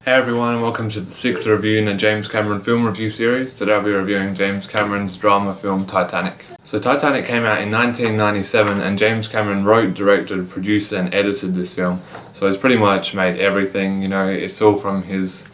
Hey everyone, and welcome to the 6th review in the James Cameron film review series. Today I'll be reviewing James Cameron's drama film Titanic. So Titanic came out in 1997 and James Cameron wrote, directed, produced and edited this film. So he's pretty much made everything, it's all from his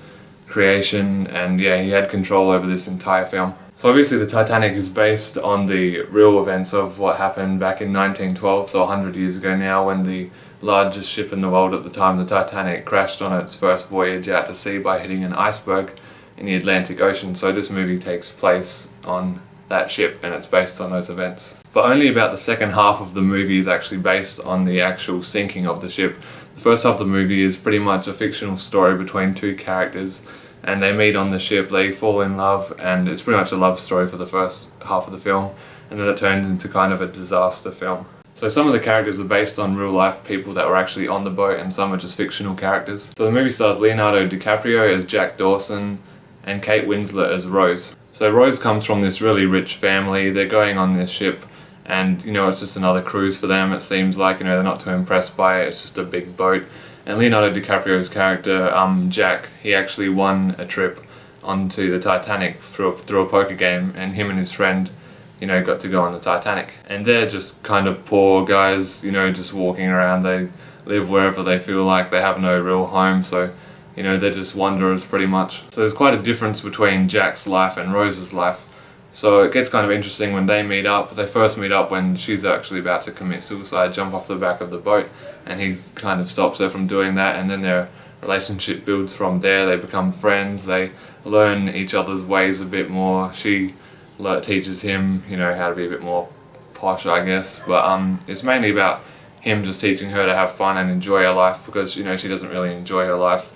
creation, and yeah, he had control over this entire film. So obviously the Titanic is based on the real events of what happened back in 1912, so 100 years ago now, when the largest ship in the world at the time, the Titanic, crashed on its first voyage out to sea by hitting an iceberg in the Atlantic Ocean. So this movie takes place on that ship and it's based on those events. But only about the second half of the movie is actually based on the actual sinking of the ship. The first half of the movie is pretty much a fictional story between two characters, and they meet on the ship, they fall in love, and it's pretty much a love story for the first half of the film, and then it turns into kind of a disaster film. So some of the characters are based on real life people that were actually on the boat, and some are just fictional characters. So the movie stars Leonardo DiCaprio as Jack Dawson and Kate Winslet as Rose. So Rose comes from this really rich family. They're going on this ship and it's just another cruise for them, it seems like. They're not too impressed by it, it's just a big boat. And Leonardo DiCaprio's character, Jack, he actually won a trip onto the Titanic through a poker game, and him and his friend got to go on the Titanic. And they're just kind of poor guys, just walking around. They live wherever they feel like, they have no real home, so they're just wanderers pretty much. So there's quite a difference between Jack's life and Rose's life. So it gets kind of interesting when they meet up. They first meet up when she's actually about to commit suicide, jump off the back of the boat, and he kind of stops her from doing that, and then their relationship builds from there. They become friends, they learn each other's ways a bit more. She teaches him, how to be a bit more posh, I guess, but it's mainly about him just teaching her to have fun and enjoy her life, because she doesn't really enjoy her life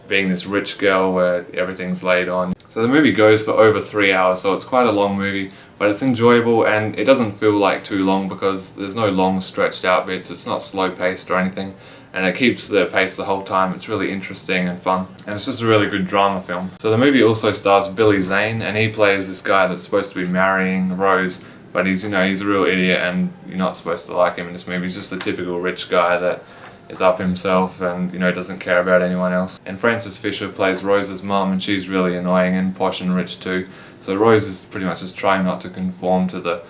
being this rich girl where everything's laid on. So the movie goes for over 3 hours, so it's quite a long movie, but it's enjoyable and it doesn't feel like too long because there's no long stretched out bits. It's not slow paced or anything, and it keeps the pace the whole time. It's really interesting and fun, and it's just a really good drama film. So the movie also stars Billy Zane, and he plays this guy that's supposed to be marrying Rose, but he's a real idiot, and you're not supposed to like him in this movie. He's just a typical rich guy that is up himself and doesn't care about anyone else. And Frances Fisher plays Rose's mum, and she's really annoying and posh and rich too. So Rose is pretty much just trying not to conform to the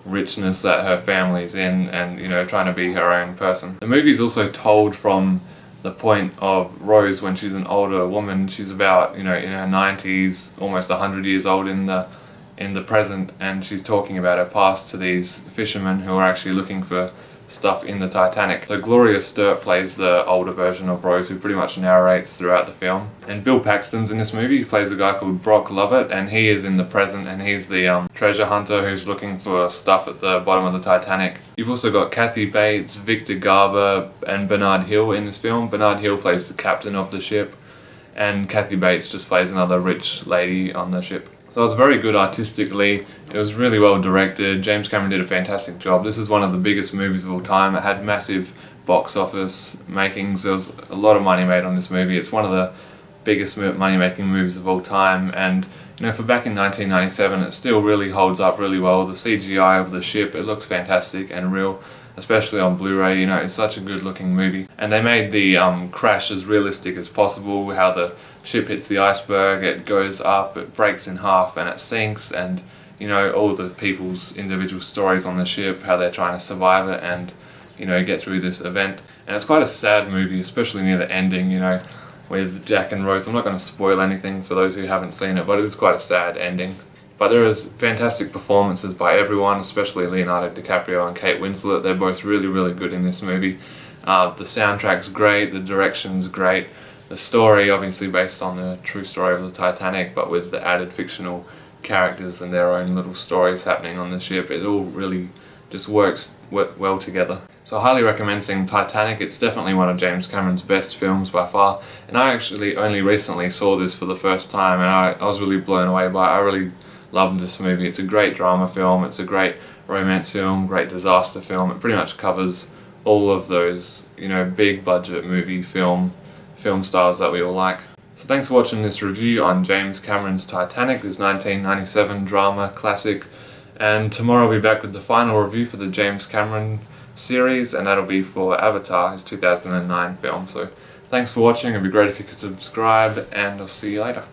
richness that her family's in, and trying to be her own person. The movie's also told from the point of Rose when she's an older woman. She's about in her 90s, almost 100 years old in the present, and she's talking about her past to these fishermen who are actually looking for stuff in the Titanic. So Gloria Sturt plays the older version of Rose, who pretty much narrates throughout the film. And Bill Paxton's in this movie. He plays a guy called Brock Lovett, and he is in the present, and he's the treasure hunter who's looking for stuff at the bottom of the Titanic. You've also got Kathy Bates, Victor Garber and Bernard Hill in this film. Bernard Hill plays the captain of the ship, and Kathy Bates just plays another rich lady on the ship. So it was very good artistically, it was really well directed. James Cameron did a fantastic job. This is one of the biggest movies of all time. It had massive box office makings. There was a lot of money made on this movie. It's one of the biggest money making movies of all time, and for back in 1997 it still really holds up really well. The CGI of the ship, it looks fantastic and real, especially on Blu-ray. It's such a good looking movie. And they made the crash as realistic as possible, how the ship hits the iceberg, it goes up, it breaks in half and it sinks, and all the people's individual stories on the ship, how they're trying to survive it and get through this event. And it's quite a sad movie, especially near the ending, with Jack and Rose. I'm not going to spoil anything for those who haven't seen it, but it is quite a sad ending. But there is fantastic performances by everyone, especially Leonardo DiCaprio and Kate Winslet. They're both really, really good in this movie. The soundtrack's great, the direction's great. The story, obviously based on the true story of the Titanic, but with the added fictional characters and their own little stories happening on the ship. It all really just works well together. So I highly recommend seeing Titanic. It's definitely one of James Cameron's best films by far. And I actually only recently saw this for the first time, and I was really blown away by it. I really loved this movie. It's a great drama film, it's a great romance film, great disaster film. It pretty much covers all of those, big budget movie film styles that we all like. So thanks for watching this review on James Cameron's Titanic, this 1997 drama classic. And tomorrow I'll be back with the final review for the James Cameron series, and that'll be for Avatar, his 2009 film. So Thanks for watching, it'd be great if you could subscribe, and I'll see you later.